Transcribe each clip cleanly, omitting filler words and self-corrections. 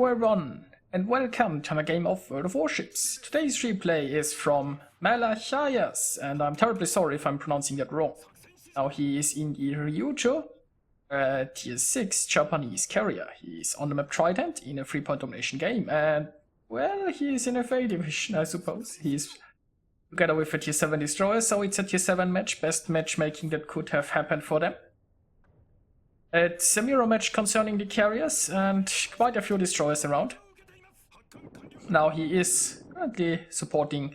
Hello everyone, and welcome to my game of World of Warships. Today's replay is from Malachayas, and I'm terribly sorry if I'm pronouncing that wrong. Now he is in the Ryujo, tier 6 Japanese carrier. He's on the map Trident in a 3-point domination game, and well, he is in a FA division, I suppose. He's together with a tier 7 destroyer, so it's a tier 7 match, best matchmaking that could have happened for them. It's a mirror match concerning the carriers and quite a few destroyers around. Now he is currently supporting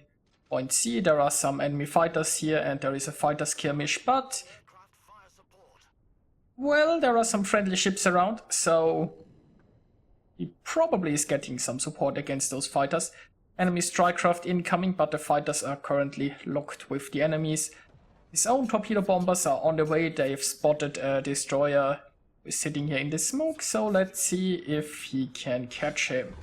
point C. There are some enemy fighters here and there is a fighter skirmish, but well, there are some friendly ships around, so he probably is getting some support against those fighters. Enemy strikecraft incoming, but the fighters are currently locked with the enemies. His own torpedo bombers are on the way. They've spotted a destroyer who is sitting here in the smoke, so let's see if he can catch him.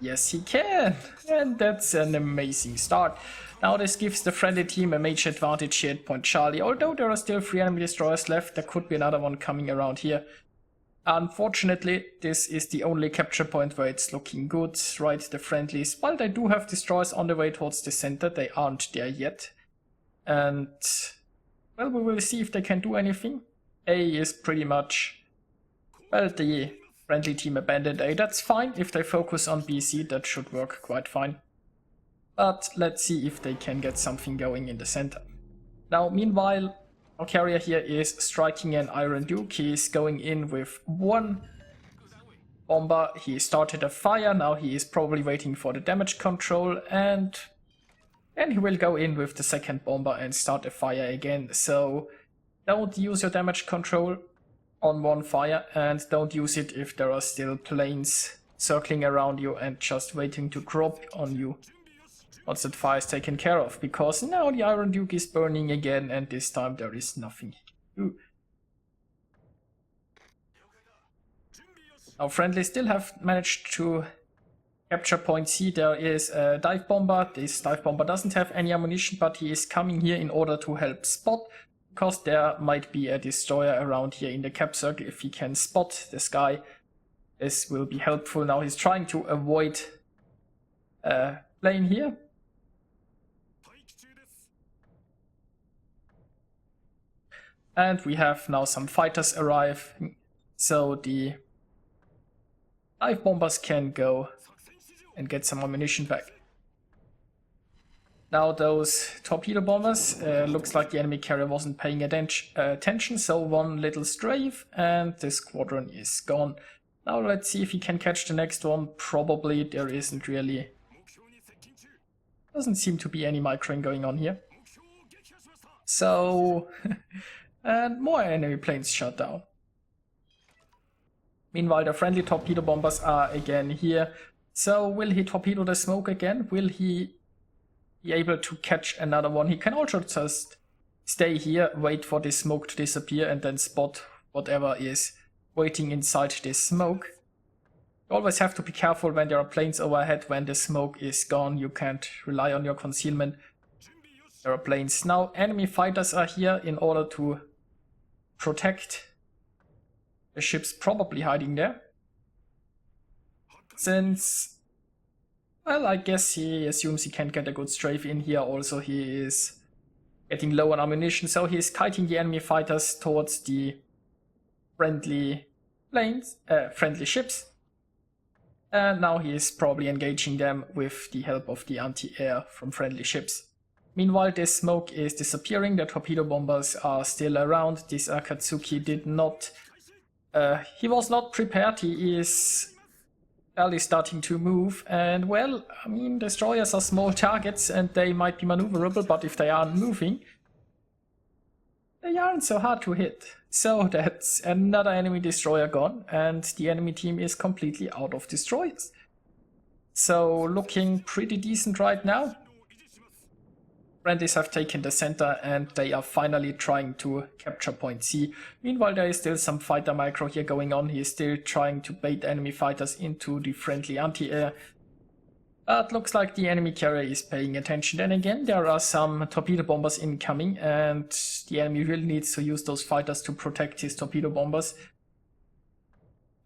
Yes, he can! And that's an amazing start. Now this gives the friendly team a major advantage here at Point Charlie. Although there are still 3 enemy destroyers left, there could be another one coming around here. Unfortunately, this is the only capture point where it's looking good. Right, the friendlies, while they do have destroyers on the way towards the center, they aren't there yet. And well, we will see if they can do anything. A is pretty much, well, the friendly team abandoned A. That's fine. If they focus on BC, that should work quite fine. But let's see if they can get something going in the center. Now, meanwhile, our carrier here is striking an Iron Duke. He is going in with 1 bomber. He started a fire. Now he is probably waiting for the damage control, and he will go in with the 2nd bomber and start a fire again. So don't use your damage control on 1 fire, and don't use it if there are still planes circling around you and just waiting to drop on you once that fire is taken care of, because now the Iron Duke is burning again and this time there is nothing to do. Our friendly still have managed to capture point C. There is a dive bomber. This dive bomber doesn't have any ammunition, but he is coming here in order to help spot, because there might be a destroyer around here in the cap circle. If he can spot this guy, this will be helpful. Now he's trying to avoid a plane here. And we have now some fighters arrive, so the dive bombers can go and get some ammunition back. Now those torpedo bombers, looks like the enemy carrier wasn't paying attention, so 1 little strafe and the squadron is gone. Now let's see if he can catch the next one. Probably there isn't really, doesn't seem to be any microing going on here. So, and more enemy planes shot down. Meanwhile, the friendly torpedo bombers are again here. So will he torpedo the smoke again? Will he be able to catch another one? He can also just stay here, wait for this smoke to disappear, and then spot whatever is waiting inside this smoke. You always have to be careful when there are planes overhead. When the smoke is gone, you can't rely on your concealment. There are planes. Now enemy fighters are here in order to protect the ships probably hiding there. Since, well, I guess he assumes he can't get a good strafe in here. Also, he is getting low on ammunition, so he is kiting the enemy fighters towards the friendly planes, friendly ships. And now he is probably engaging them with the help of the anti-air from friendly ships. Meanwhile, this smoke is disappearing. The torpedo bombers are still around. This Akatsuki did not, he was not prepared. He is barely starting to move, and well, I mean, destroyers are small targets and they might be maneuverable, but if they aren't moving, they aren't so hard to hit. So that's another enemy destroyer gone, and the enemy team is completely out of destroyers. So looking pretty decent right now. Friendlies have taken the center and they are finally trying to capture point C. Meanwhile, there is still some fighter micro here going on. He is still trying to bait enemy fighters into the friendly anti-air. But looks like the enemy carrier is paying attention. Then again, there are some torpedo bombers incoming and the enemy really needs to use those fighters to protect his torpedo bombers.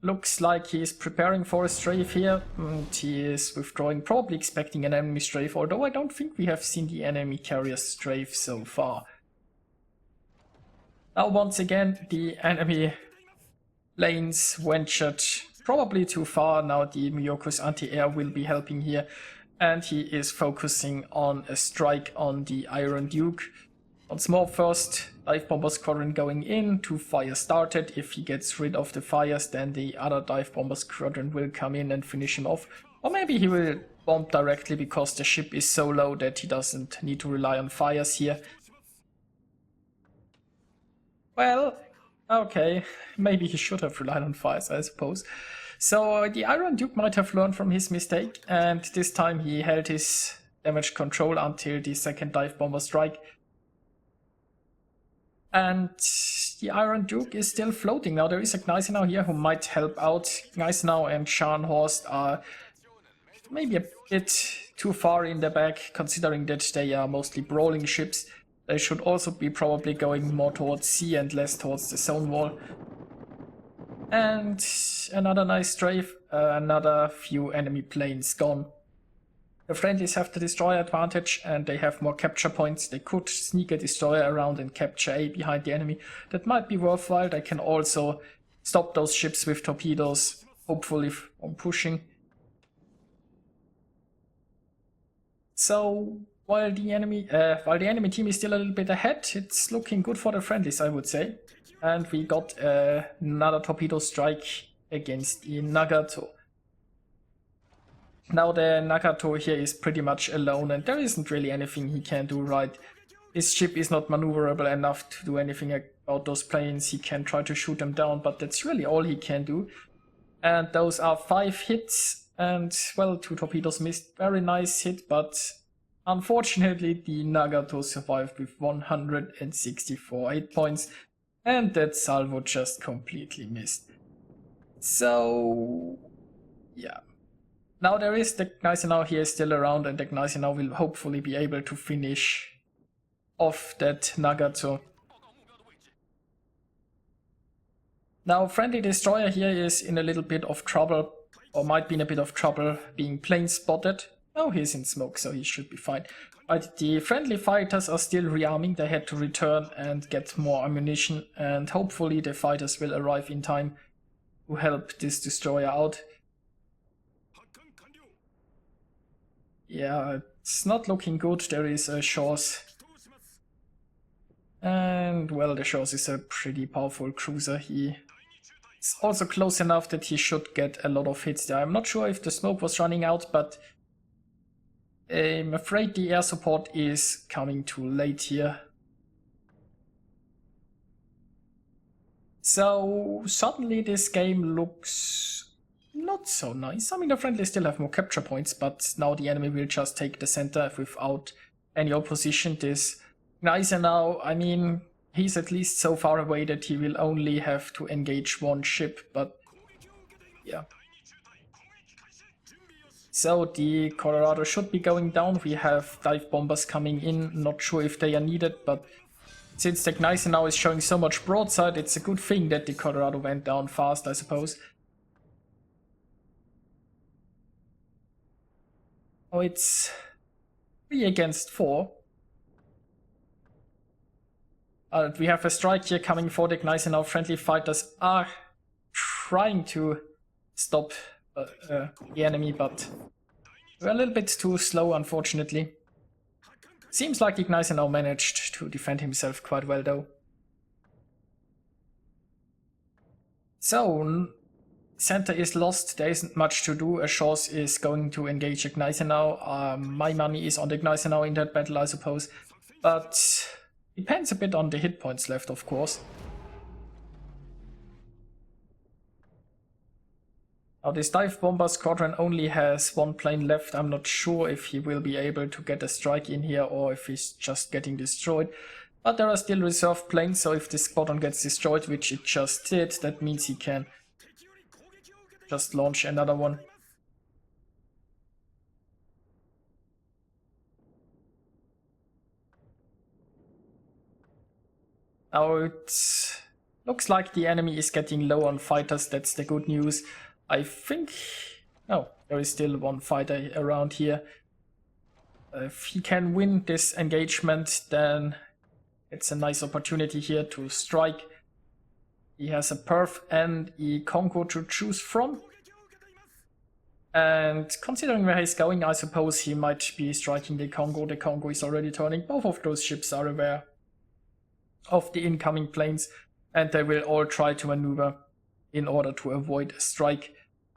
looks like he is preparing for a strafe here, and he is withdrawing, probably expecting an enemy strafe, although I don't think we have seen the enemy carrier strafe so far. Now once again, the enemy lanes ventured probably too far. Now the Miyoko's anti-air will be helping here, and he is focusing on a strike on the Iron Duke. Once more, first dive bomber squadron going in, 2 fires started. If he gets rid of the fires, then the other dive bomber squadron will come in and finish him off. Or maybe he will bomb directly because the ship is so low that he doesn't need to rely on fires here. Well, okay, maybe he should have relied on fires, I suppose. So the Iron Duke might have learned from his mistake, and this time he held his damage control until the second dive bomber strike. And the Iron Duke is still floating. Now there is a Gneisenau here who might help out. Gneisenau and Scharnhorst are maybe a bit too far in the back, considering that they are mostly brawling ships. They should also be probably going more towards sea and less towards the zone wall. And another nice strafe, another few enemy planes gone. The friendlies have the destroyer advantage and they have more capture points. They could sneak a destroyer around and capture A behind the enemy. That might be worthwhile. They can also stop those ships with torpedoes, hopefully on pushing. So while the enemy team is still a little bit ahead, it's looking good for the friendlies, I would say. And we got another torpedo strike against the Nagato. Now the Nagato here is pretty much alone and there isn't really anything he can do right. His ship is not maneuverable enough to do anything about those planes. He can try to shoot them down, but that's really all he can do. And those are 5 hits and, well, 2 torpedoes missed. Very nice hit, but unfortunately the Nagato survived with 164 hit points and that salvo just completely missed. So, yeah. Now there is the Gneisenau here still around and the Gneisenau will hopefully be able to finish off that Nagato. Now friendly destroyer here is in a little bit of trouble, or might be in a bit of trouble, being plane spotted. Oh, he's in smoke, so he should be fine. But the friendly fighters are still rearming. They had to return and get more ammunition, and hopefully the fighters will arrive in time to help this destroyer out. Yeah, it's not looking good. There is a Shores. And, well, the Shores is a pretty powerful cruiser. He is also close enough that he should get a lot of hits there. I'm not sure if the smoke was running out, but I'm afraid the air support is coming too late here. So, suddenly this game looks not so nice. I mean, the friendlies still have more capture points, but now the enemy will just take the center without any opposition. This Gneisenau, I mean, he's at least so far away that he will only have to engage 1 ship, but yeah. So the Colorado should be going down. We have dive bombers coming in, not sure if they are needed, but since the Gneisenau is showing so much broadside, it's a good thing that the Colorado went down fast, I suppose. Oh, it's 3 against 4. We have a strike here coming for the Gneisenau. Friendly fighters are trying to stop the enemy, but we're a little bit too slow, unfortunately. Seems like the Gneisenau managed to defend himself quite well, though. So, center is lost, there isn't much to do. A Shores is going to engage a Gneisenau. My money is on the Gneisenau in that battle, I suppose. But depends a bit on the hit points left, of course. Now this dive bomber squadron only has 1 plane left. I'm not sure if he will be able to get a strike in here or if he's just getting destroyed. But there are still reserve planes, so if this squadron gets destroyed, which it just did, that means he can just launch another one. Now it's Looks like the enemy is getting low on fighters, that's the good news. I think... No, there is still one fighter around here. If he can win this engagement, then it's a nice opportunity here to strike. He has a perf and a Congo to choose from. And considering where he's going, I suppose he might be striking the Congo. The Congo is already turning. Both of those ships are aware of the incoming planes, and they will all try to maneuver in order to avoid a strike.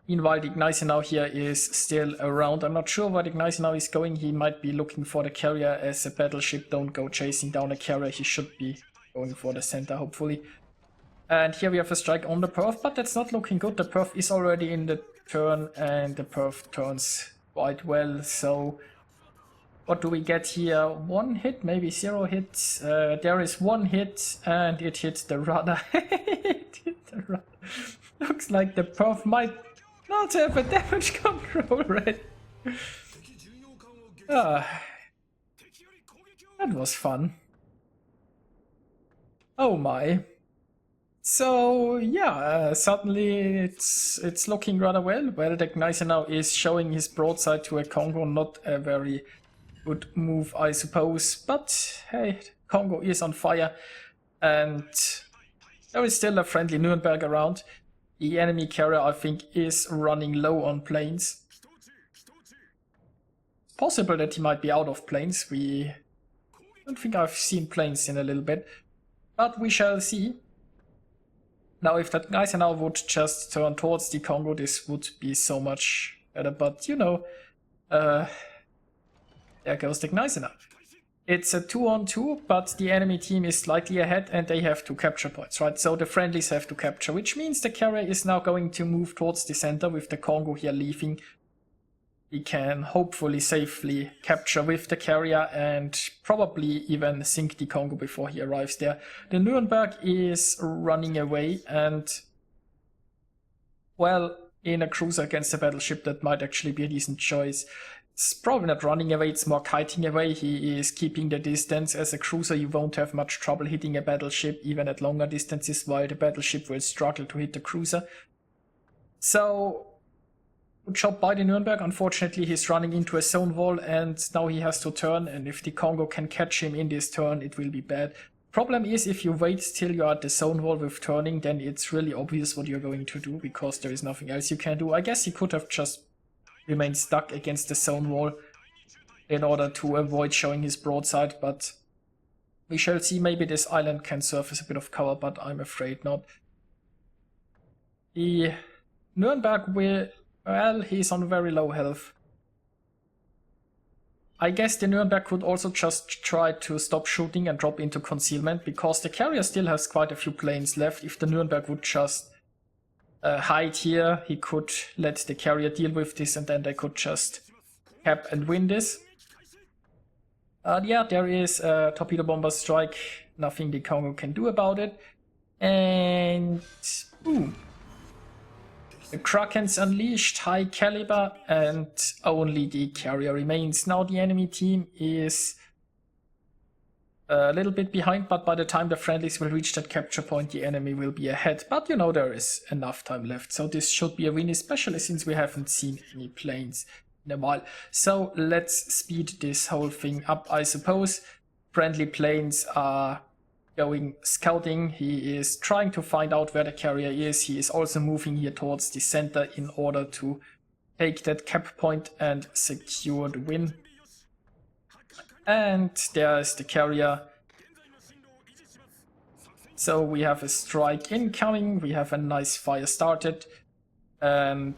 Meanwhile, the Gneisenau here is still around. I'm not sure where the Gneisenau is going. He might be looking for the carrier. As a battleship don't go chasing down a carrier. He should be going for the center, hopefully. And here we have a strike on the perf, but that's not looking good. The perf is already in the turn, and the perf turns quite well. So what do we get here? One hit, maybe 0 hits. There is 1 hit, and it hit the rudder. It hit the rudder. Looks like the perf might not have a damage control rate. That was fun. Oh my. So yeah, suddenly it's looking rather well. Well, the Gneisenau is showing his broadside to a Congo, not a very good move, I suppose. But hey, Congo is on fire, and there is still a friendly Nuremberg around. The enemy carrier, I think, is running low on planes. It's possible that he might be out of planes. I don't think I've seen planes in a little bit, but we shall see. Now, if that Gneisenau would just turn towards the Congo, this would be so much better. But, you know, there goes the Gneisenau. It's a 2-on-2, but the enemy team is slightly ahead and they have 2 capture points, right? So the friendlies have to capture, which means the carrier is now going to move towards the center with the Congo here leaving. He can hopefully safely capture with the carrier and probably even sink the Congo before he arrives there. The Nuremberg is running away, and well, in a cruiser against a battleship, that might actually be a decent choice. It's probably not running away, it's more kiting away. He is keeping the distance. As a cruiser, you won't have much trouble hitting a battleship, even at longer distances, while the battleship will struggle to hit the cruiser. So, good job by the Nuremberg. Unfortunately, he's running into a zone wall, and now he has to turn, and if the Congo can catch him in this turn, it will be bad. Problem is, if you wait till you're at the zone wall with turning, then it's really obvious what you're going to do, because there is nothing else you can do. I guess he could have just remained stuck against the zone wall in order to avoid showing his broadside, but we shall see. Maybe this island can serve as a bit of cover, but I'm afraid not. The Nuremberg will... Well, he's on very low health. I guess the Nuremberg could also just try to stop shooting and drop into concealment, because the carrier still has quite a few planes left. If the Nuremberg would just hide here, he could let the carrier deal with this, and then they could just cap and win this. Yeah, there is a torpedo bomber strike. Nothing the Congo can do about it. And boom. The Kraken's unleashed, high caliber, and only the carrier remains. Now the enemy team is a little bit behind, but by the time the friendlies will reach that capture point, the enemy will be ahead. But you know, there is enough time left, so this should be a win, especially since we haven't seen any planes in a while. So let's speed this whole thing up, I suppose. Friendly planes are going scouting. He is trying to find out where the carrier is. He is also moving here towards the center in order to take that cap point and secure the win. And there's the carrier. So we have a strike incoming. We have a nice fire started. And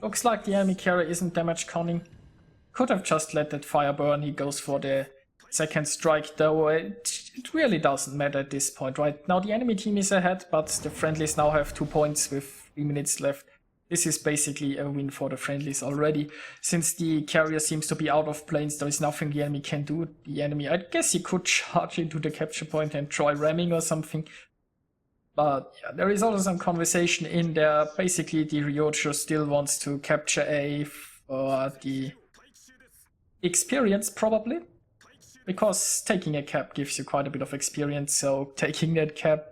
looks like the enemy carrier isn't damage conning. Could have just let that fire burn. He goes for the second strike, though. It really doesn't matter at this point, right? Now the enemy team is ahead, but the friendlies now have 2 points with 3 minutes left. This is basically a win for the friendlies already. Since the carrier seems to be out of planes, there is nothing the enemy can do. The enemy, I guess he could charge into the capture point and try ramming or something. But yeah, there is also some conversation in there. Basically, the Ryujo still wants to capture A for the experience, probably. because taking a cap gives you quite a bit of experience, so taking that cap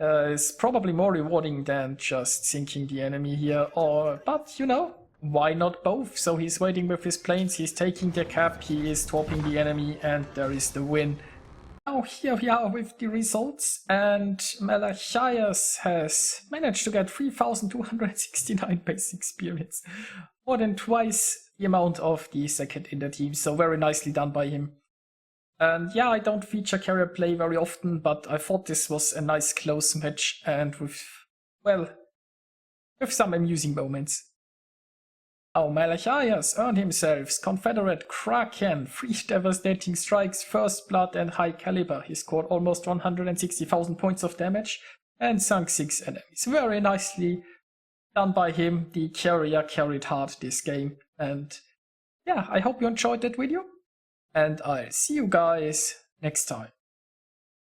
is probably more rewarding than just sinking the enemy here, but you know, why not both? So he's waiting with his planes, he's taking the cap, he is torping the enemy, and there is the win. Now here we are with the results, and Malachias has managed to get 3,269 base experience, more than twice the amount of the second in the team, so very nicely done by him. And yeah, I don't feature carrier play very often, but I thought this was a nice close match and with some amusing moments. Now Malachias earned himself Confederate Kraken, 3 devastating strikes, first blood and high caliber. He scored almost 160,000 points of damage and sunk 6 enemies. Very nicely done by him. The carrier carried hard this game. And yeah, I hope you enjoyed that video. And I'll see you guys next time.